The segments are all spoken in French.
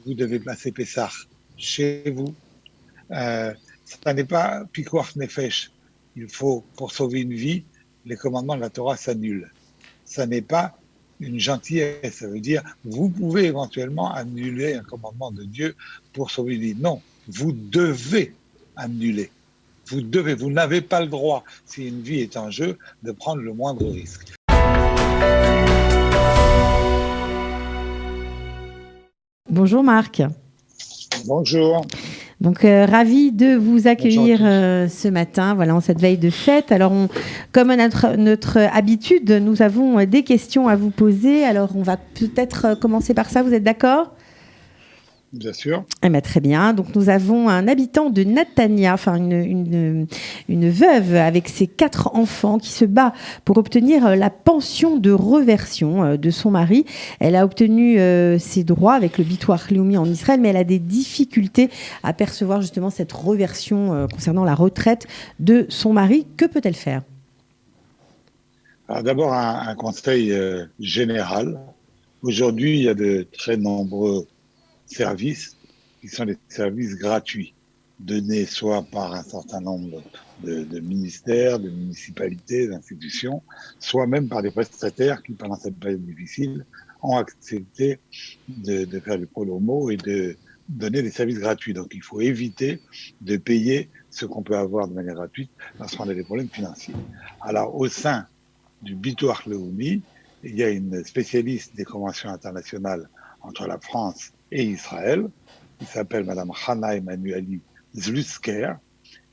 vous devez passer Pessah chez vous. Ça n'est pas Pikuach Nefesh. Il faut, pour sauver une vie, les commandements de la Torah s'annulent. Ça n'est pas une gentillesse. Ça veut dire, vous pouvez éventuellement annuler un commandement de Dieu pour sauver une vie. Non, vous devez annuler. Vous n'avez pas le droit, si une vie est en jeu, de prendre le moindre risque. Bonjour Marc. Bonjour. Donc ravi de vous accueillir ce matin, voilà, en cette veille de fête. Alors comme à notre habitude, nous avons des questions à vous poser. Alors on va peut-être commencer par ça, vous êtes d'accord ? Bien sûr. Eh bien, très bien. Donc, nous avons un habitant de Natania, enfin une veuve avec ses 4 enfants qui se bat pour obtenir la pension de réversion de son mari. Elle a obtenu ses droits avec le Bitoire Leumi en Israël, mais elle a des difficultés à percevoir justement cette réversion concernant la retraite de son mari. Que peut-elle faire ? Alors, d'abord, un conseil général. Aujourd'hui, il y a de très nombreux services qui sont des services gratuits, donnés soit par un certain nombre de ministères, de municipalités, d'institutions, soit même par des prestataires qui, pendant cette période difficile, ont accepté de faire du pro bono et de donner des services gratuits. Donc, il faut éviter de payer ce qu'on peut avoir de manière gratuite lorsqu'on a des problèmes financiers. Alors, au sein du Bitoire Leumi, il y a une spécialiste des conventions internationales entre la France et Israël, qui s'appelle Madame Hana Emmanueli Zlusker,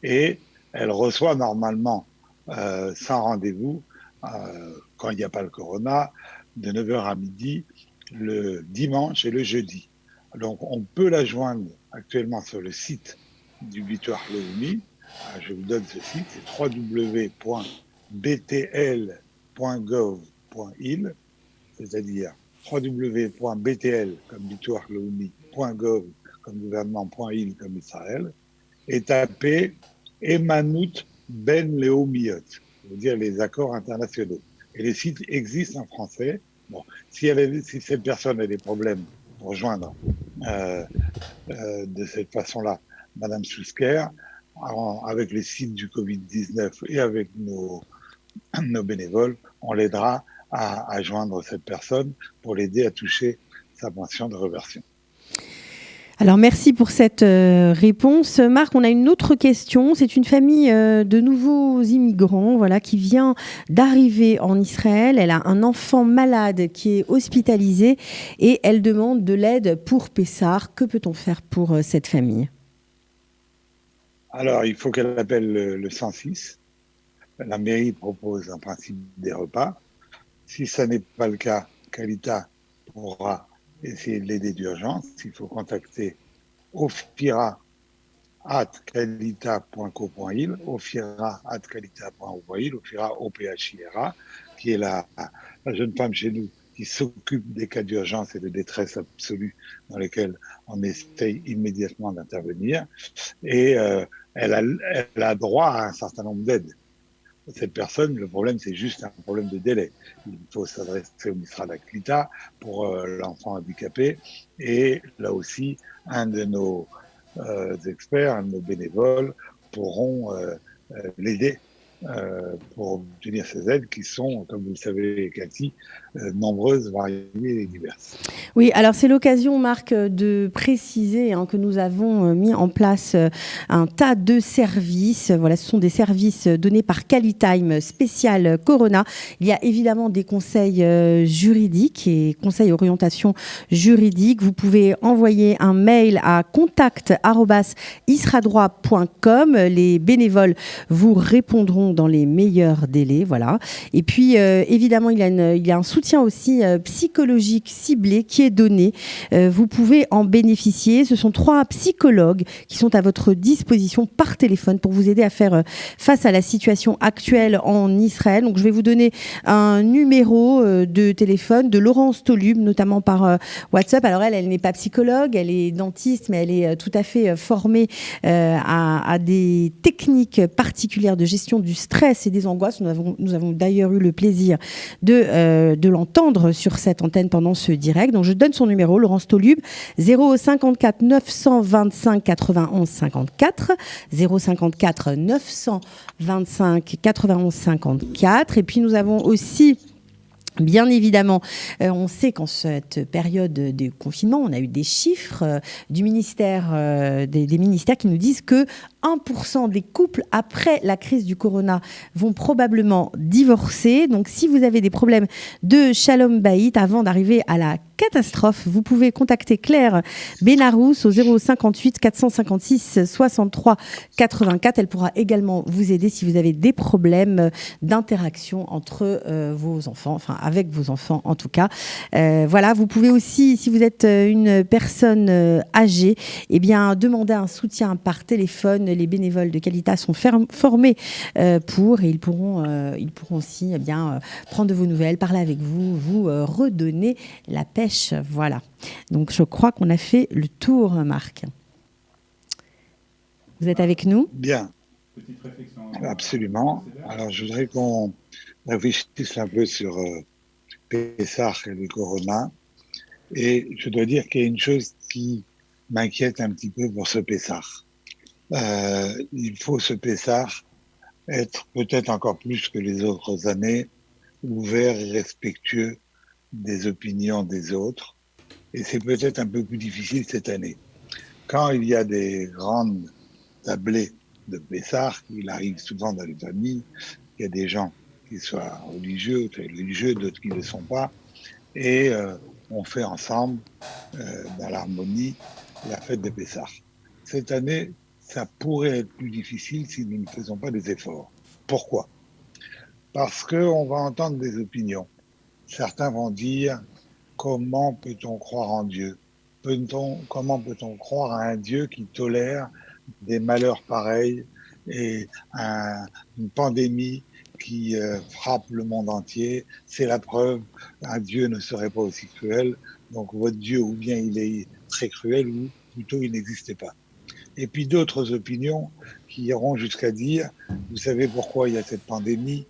et elle reçoit normalement, sans rendez-vous, quand il n'y a pas le corona, de 9h à midi, le dimanche et le jeudi. Donc on peut la joindre actuellement sur le site du Bitoire Leumi. Je vous donne ce site, c'est www.btl.gov.il, c'est-à-dire www.btl comme bitoirleumi.gov comme gouvernement.il comme Israël, et tapez Emanout Ben Leomiot, c'est-à-dire les accords internationaux. Et les sites existent en français. Bon, si cette personne a des problèmes pour joindre de cette façon-là Madame Sousker, avec les sites du Covid-19 et avec nos bénévoles, on l'aidera à joindre cette personne pour l'aider à toucher sa pension de réversion. Alors, merci pour cette réponse. Marc, on a une autre question. C'est une famille de nouveaux immigrants qui vient d'arriver en Israël. Elle a un enfant malade qui est hospitalisé et elle demande de l'aide pour Pessah. Que peut-on faire pour cette famille ? Alors, il faut qu'elle appelle le 106. La mairie propose en principe des repas. Si ça n'est pas le cas, Kalita pourra essayer de l'aider d'urgence. Il faut contacter ofira@kalita.co.il, ofira@kalita.co.il, ofira OPHIRA, qui est la jeune femme chez nous qui s'occupe des cas d'urgence et de détresse absolue dans lesquels on essaye immédiatement d'intervenir. Et elle a droit à un certain nombre d'aides. Cette personne, le problème, c'est juste un problème de délai. Il faut s'adresser au ministère de la Klita pour l'enfant handicapé. Et là aussi, un de nos experts, un de nos bénévoles pourront l'aider pour obtenir ces aides qui sont, comme vous le savez, Cathy, nombreuses, variées et diverses. Oui, alors c'est l'occasion, Marc, de préciser que nous avons mis en place un tas de services. Voilà, ce sont des services donnés par Qualitime spécial Corona. Il y a évidemment des conseils juridiques et conseils orientation juridique. Vous pouvez envoyer un mail à contact@isradroit.com. Les bénévoles vous répondront dans les meilleurs délais. Voilà. Et puis, évidemment, il y a un soutien aussi psychologique ciblé qui est donné. Vous pouvez en bénéficier. Ce sont 3 psychologues qui sont à votre disposition par téléphone pour vous aider à faire face à la situation actuelle en Israël. Donc, je vais vous donner un numéro de téléphone de Laurence Tolub, notamment par WhatsApp. Alors, elle n'est pas psychologue, elle est dentiste, mais elle est tout à fait formée à des techniques particulières de gestion du stress et des angoisses. Nous avons d'ailleurs eu le plaisir de de l'entendre sur cette antenne pendant ce direct. Donc je donne son numéro, Laurence Tolube, 054 925 91 54, 054 925 91 54. Et puis nous avons aussi, bien évidemment, on sait qu'en cette période de confinement, on a eu des chiffres du ministère, des ministères qui nous disent que 1% des couples après la crise du corona vont probablement divorcer. Donc si vous avez des problèmes de shalom bayit avant d'arriver à la catastrophe, vous pouvez contacter Claire Benarous au 058 456 63 84. Elle pourra également vous aider si vous avez des problèmes d'interaction entre vos enfants, enfin avec vos enfants en tout cas. Voilà, vous pouvez aussi, si vous êtes une personne âgée, eh bien demander un soutien par téléphone. Les bénévoles de Calitas sont formés pour, et ils pourront aussi bien prendre de vos nouvelles, parler avec vous, vous redonner la pêche. Voilà. Donc je crois qu'on a fait le tour, Marc. Vous êtes avec nous ? Bien. Absolument. Alors je voudrais qu'on réfléchisse un peu sur Pessah et le Corona. Et je dois dire qu'il y a une chose qui m'inquiète un petit peu pour ce Pessah. Il faut ce Pessah être peut-être encore plus que les autres années ouvert et respectueux des opinions des autres. Et c'est peut-être un peu plus difficile cette année. Quand il y a des grandes tablées de Pessah, il arrive souvent dans les familles, il y a des gens qui soient religieux, d'autres qui ne le sont pas, et on fait ensemble, dans l'harmonie, la fête de Pessah. Cette année, ça pourrait être plus difficile si nous ne faisons pas des efforts. Pourquoi ? Parce qu'on va entendre des opinions. Certains vont dire « Comment peut-on croire en Dieu ? Comment peut-on croire à un Dieu qui tolère des malheurs pareils et une pandémie qui frappe le monde entier ? C'est la preuve, un Dieu ne serait pas aussi cruel. Donc votre Dieu, ou bien il est très cruel, ou plutôt il n'existait pas. » Et puis d'autres opinions qui iront jusqu'à dire, vous savez pourquoi il y a cette pandémie ?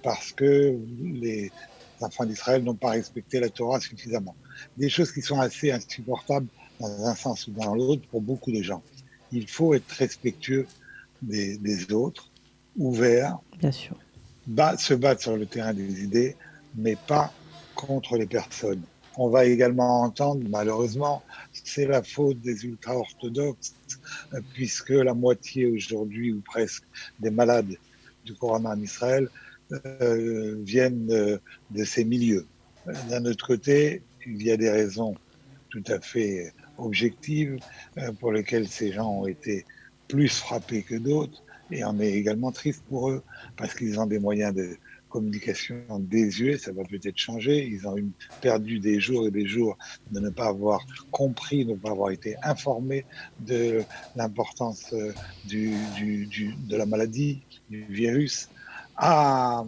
Parce que les enfants d'Israël n'ont pas respecté la Torah suffisamment. Des choses qui sont assez insupportables dans un sens ou dans l'autre pour beaucoup de gens. Il faut être respectueux des autres, ouvert, bien sûr, se battre sur le terrain des idées, mais pas contre les personnes. On va également entendre, malheureusement, c'est la faute des ultra-orthodoxes, puisque la moitié aujourd'hui, ou presque, des malades du corona en Israël viennent de ces milieux. D'un autre côté, il y a des raisons tout à fait objectives pour lesquelles ces gens ont été plus frappés que d'autres, et on est également triste pour eux, parce qu'ils ont des moyens de communication désuets, ça va peut-être changer, ils ont perdu des jours et des jours de ne pas avoir compris, de ne pas avoir été informés de l'importance de la maladie, du virus. À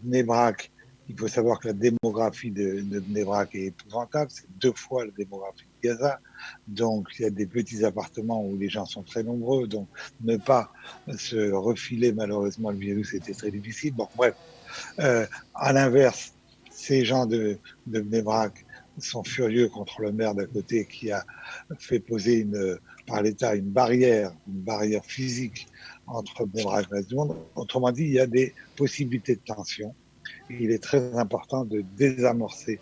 Bnei Brak, il faut savoir que la démographie de Bnei Brak est épouvantable, c'est 2 fois la démographie de Gaza, donc il y a des petits appartements où les gens sont très nombreux, donc ne pas se refiler malheureusement le virus était très difficile. Bon, bref, à l'inverse, ces gens de Bnei Brak sont furieux contre le maire d'à côté qui a fait poser par l'État une barrière physique entre Bnei Brak et le reste du monde. Autrement dit, il y a des possibilités de tension. Il est très important de désamorcer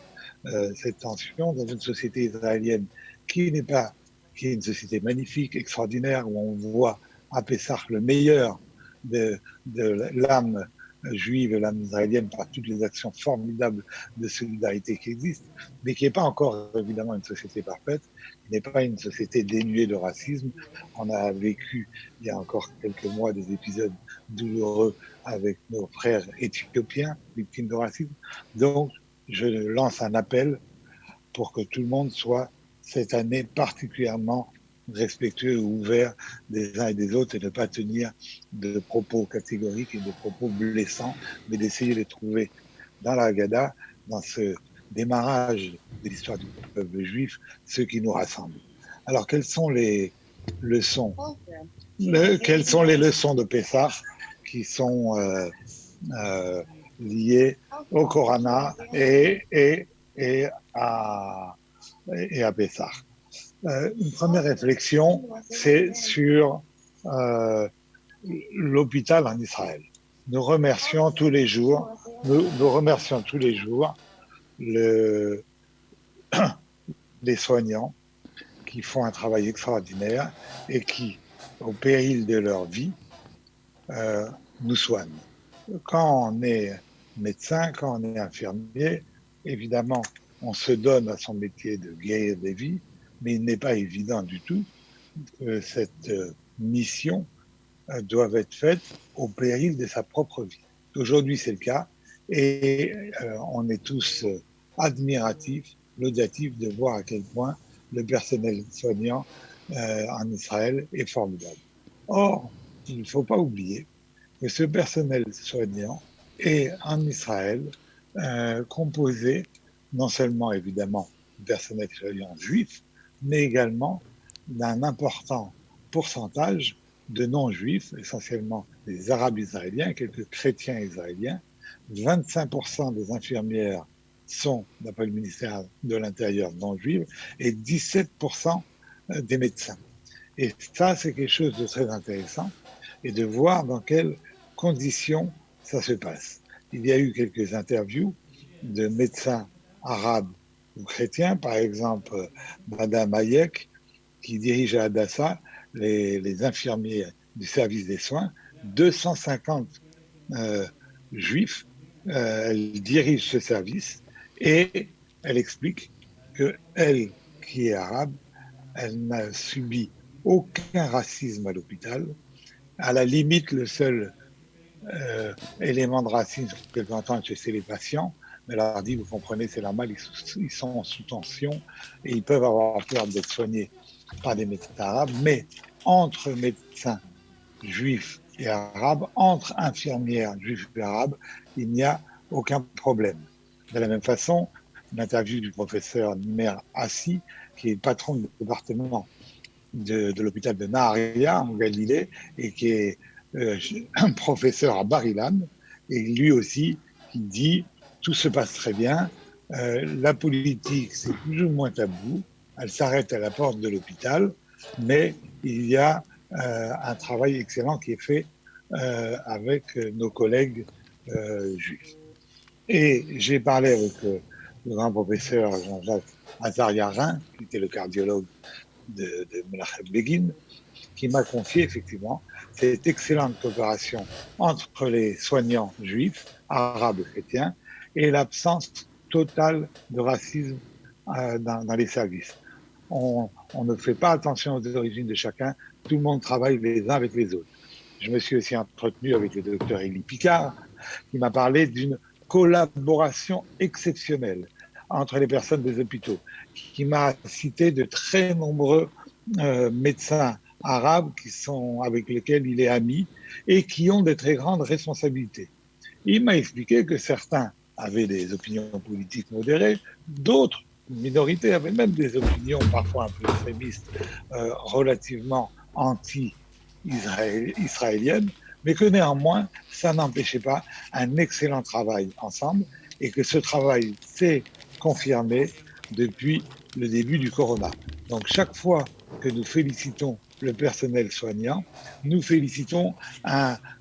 cette tension dans une société israélienne qui est une société magnifique, extraordinaire, où on voit à Pessah le meilleur de l'âme juive et l'âme israélienne par toutes les actions formidables de solidarité qui existent, mais qui n'est pas encore évidemment une société parfaite, qui n'est pas une société dénuée de racisme. On a vécu il y a encore quelques mois des épisodes douloureux avec nos frères éthiopiens victimes de racisme. Donc, je lance un appel pour que tout le monde soit cette année particulièrement respectueux et ouvert des uns et des autres et ne pas tenir de propos catégoriques et de propos blessants, mais d'essayer de trouver dans la Haggadah, dans ce démarrage de l'histoire du peuple juif, ce qui nous rassemble. Alors, quelles sont les leçons de Pessah qui sont liées au Corana et à, et à Pessah. Une première réflexion, c'est sur l'hôpital en Israël. Nous remercions tous les jours, nous remercions tous les jours le, les soignants qui font un travail extraordinaire et qui, au péril de leur vie, nous soignent. Quand on est médecin, quand on est infirmier, évidemment, on se donne à son métier de guérir des vies, mais il n'est pas évident du tout que cette mission doive être faite au péril de sa propre vie. Aujourd'hui, c'est le cas, et on est tous admiratifs, laudatifs de voir à quel point le personnel soignant en Israël est formidable. Or, il ne faut pas oublier que ce personnel soignant est en Israël composé non seulement évidemment du personnel soignant juif, mais également d'un important pourcentage de non-juifs, essentiellement des Arabes israéliens, quelques chrétiens israéliens. 25% des infirmières sont, d'après le ministère de l'Intérieur, non-juives, et 17% des médecins. Et ça, c'est quelque chose de très intéressant, et de voir dans quelles conditions ça se passe. Il y a eu quelques interviews de médecins arabes ou chrétiens, par exemple Madame Hayek, qui dirige à Hadassah les infirmiers du service des soins, 250 juifs, elle dirige ce service et elle explique que elle, qui est arabe, elle n'a subi aucun racisme à l'hôpital. À la limite, le seul élément de racisme qu'elle peut entendre chez les patients, mais elle leur dit, vous comprenez, c'est normal, ils sont sous tension et ils peuvent avoir peur d'être soignés par des médecins arabes, mais entre médecins juifs et arabes, entre infirmières juifs et arabes, il n'y a aucun problème. De la même façon, l'interview du professeur Nimer Assi, qui est le patron du département de l'hôpital de Naharia en Galilée et qui est un professeur à Bar-Ilan, et lui aussi qui dit tout se passe très bien, la politique c'est plus ou moins tabou, elle s'arrête à la porte de l'hôpital, mais il y a un travail excellent qui est fait avec nos collègues juifs. Et j'ai parlé avec le grand professeur Jean-Jacques Azariarin, qui était le cardiologue de Menachem Begin, qui m'a confié effectivement cette excellente coopération entre les soignants juifs, arabes et chrétiens, et l'absence totale de racisme dans les services. On ne fait pas attention aux origines de chacun, tout le monde travaille les uns avec les autres. Je me suis aussi entretenu avec le docteur Élie Picard, qui m'a parlé d'une collaboration exceptionnelle entre les personnes des hôpitaux, qui m'a cité de très nombreux médecins arabes avec lesquels il est ami et qui ont de très grandes responsabilités. Il m'a expliqué que certains avaient des opinions politiques modérées, d'autres, une minorité, avaient même des opinions parfois un peu extrémistes, relativement anti-israéliennes, mais que néanmoins, ça n'empêchait pas un excellent travail ensemble et que ce travail s'est confirmé depuis le début du corona. Donc chaque fois que nous félicitons le personnel soignant, nous félicitons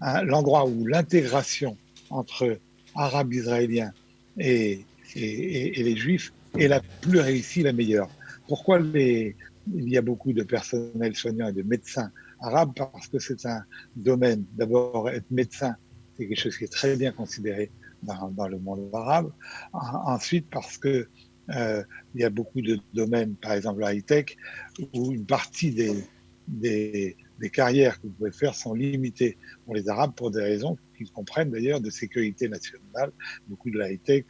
l'endroit où l'intégration entre arabes israéliens et les juifs est la plus réussie, la meilleure. Pourquoi il y a beaucoup de personnel soignant et de médecins arabes? Parce que c'est un domaine, d'abord être médecin, c'est quelque chose qui est très bien considéré dans le monde arabe. Ensuite, parce que il y a beaucoup de domaines, par exemple la high-tech, où une partie des carrières que vous pouvez faire sont limitées pour les Arabes pour des raisons qu'ils comprennent d'ailleurs de sécurité nationale. Beaucoup de la high-tech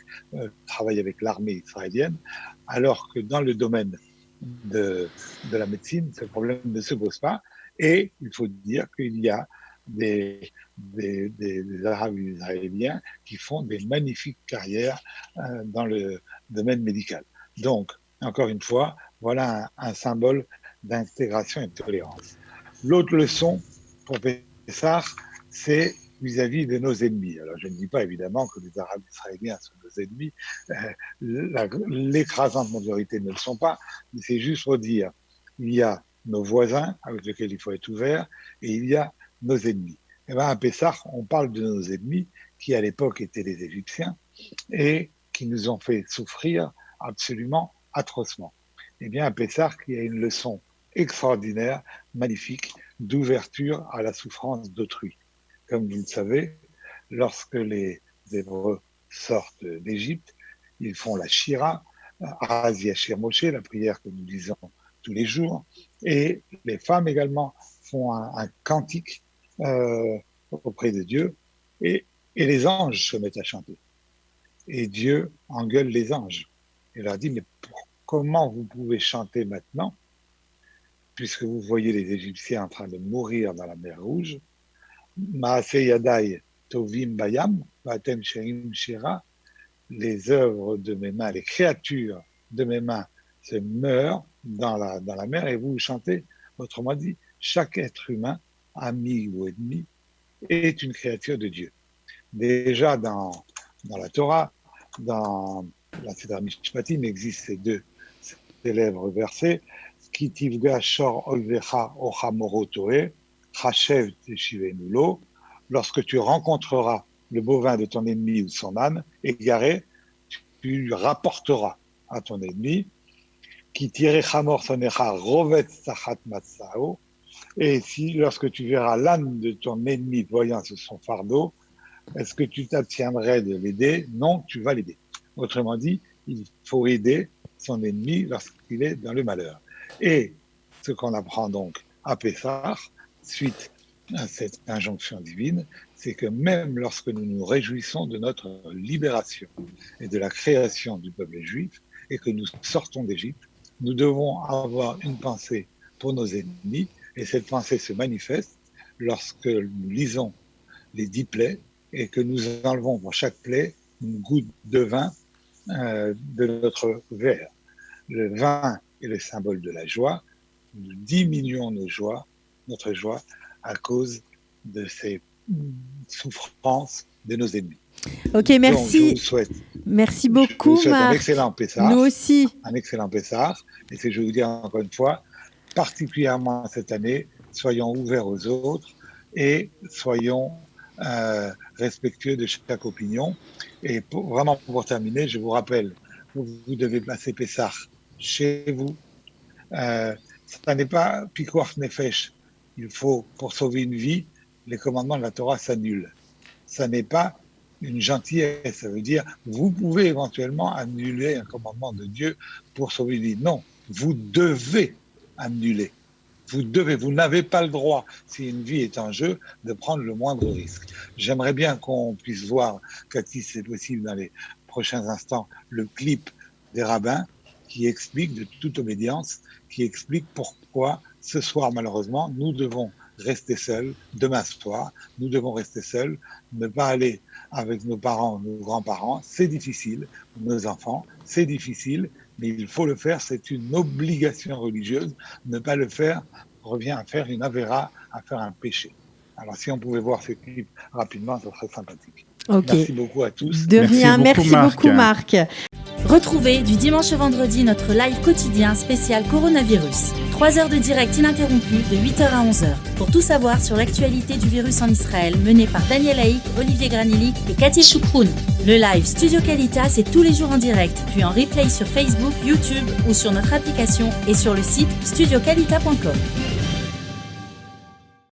travaillent avec l'armée israélienne, alors que dans le domaine de la médecine, ce problème ne se pose pas. Et il faut dire qu'il y a des Arabes israéliens qui font des magnifiques carrières dans le domaine médical. Donc, encore une fois, voilà un symbole d'intégration et de tolérance. L'autre leçon pour Pessah, c'est vis-à-vis de nos ennemis. Alors, je ne dis pas évidemment que les Arabes israéliens sont nos ennemis, l'écrasante majorité ne le sont pas, mais c'est juste pour dire, il y a nos voisins avec lesquels il faut être ouvert, et il y a nos ennemis. Et bien, à Pessah, on parle de nos ennemis, qui à l'époque étaient les Égyptiens, et qui nous ont fait souffrir absolument atrocement. Eh bien, à Pessah, il y a une leçon extraordinaire, magnifique, d'ouverture à la souffrance d'autrui. Comme vous le savez, lorsque les Hébreux sortent d'Égypte, ils font la Shira, Az Yashir Moshe, la prière que nous disons tous les jours, et les femmes également font un cantique auprès de Dieu, et les anges se mettent à chanter. Et Dieu engueule les anges et leur dit, mais comment vous pouvez chanter maintenant, puisque vous voyez les Égyptiens en train de mourir dans la mer Rouge, Maase Yadai Tovim Bayam, Vatem Sherim Shira, les œuvres de mes mains, les créatures de mes mains se meurent dans la mer et vous chantez. Autrement dit, chaque être humain, ami ou ennemi, est une créature de Dieu. Déjà dans la Torah, dans la Seder Mishpatim, existe ces deux célèbres versets, Ki tivga shor olvecha ochamoro toe, Chachev teshivenu lo, lorsque tu rencontreras le bovin de ton ennemi ou son âne égaré, tu lui rapporteras à ton ennemi, Ki tire chamor sonecha rovet sachat matsao, et si lorsque tu verras l'âne de ton ennemi voyant sur son fardeau, est-ce que tu t'abstiendrais de l'aider? Non, tu vas l'aider. Autrement dit, il faut aider son ennemi lorsqu'il est dans le malheur. Et ce qu'on apprend donc à Pessah, suite à cette injonction divine, c'est que même lorsque nous nous réjouissons de notre libération et de la création du peuple juif, et que nous sortons d'Égypte, nous devons avoir une pensée pour nos ennemis, et cette pensée se manifeste lorsque nous lisons les 10 plaies, et que nous enlevons pour chaque plaie une goutte de vin de notre verre. Le vin est le symbole de la joie. Nous diminuons notre joie à cause de ces souffrances de nos ennemis. Ok, merci. Donc, je vous souhaite, merci beaucoup, je vous souhaite Marc. un excellent Pessah. Nous aussi. Un excellent Pessah. Et c'est, je vous dis encore une fois, particulièrement cette année, soyons ouverts aux autres et soyons respectueux de chaque opinion. Et pour terminer, je vous rappelle, vous devez passer Pessah chez vous. Ça n'est pas Pikuach Nefesh. Il faut, pour sauver une vie, les commandements de la Torah s'annulent. Ça n'est pas une gentillesse. Ça veut dire, vous pouvez éventuellement annuler un commandement de Dieu pour sauver une vie. Non, vous devez annuler. Vous n'avez pas le droit, si une vie est en jeu, de prendre le moindre risque. J'aimerais bien qu'on puisse voir, Cathy, si c'est possible dans les prochains instants, le clip des rabbins qui explique de toute obédience, qui explique pourquoi ce soir, malheureusement, nous devons rester seuls, demain soir, nous devons rester seuls, ne pas aller avec nos parents, nos grands-parents, c'est difficile, nos enfants, c'est difficile, mais il faut le faire, c'est une obligation religieuse. Ne pas le faire revient à faire une avéra, à faire un péché. Alors si on pouvait voir ce clip rapidement, ça serait sympathique. Okay. Merci beaucoup à tous. De rien, merci beaucoup Marc. Retrouvez du dimanche au vendredi notre live quotidien spécial coronavirus. 3 heures de direct ininterrompu de 8h à 11h. Pour tout savoir sur l'actualité du virus en Israël, mené par Daniel Haïk, Olivier Granillic et Cathy Choukroun. Le live Studio Qualitas, c'est tous les jours en direct, puis en replay sur Facebook, YouTube ou sur notre application et sur le site studioqualita.com.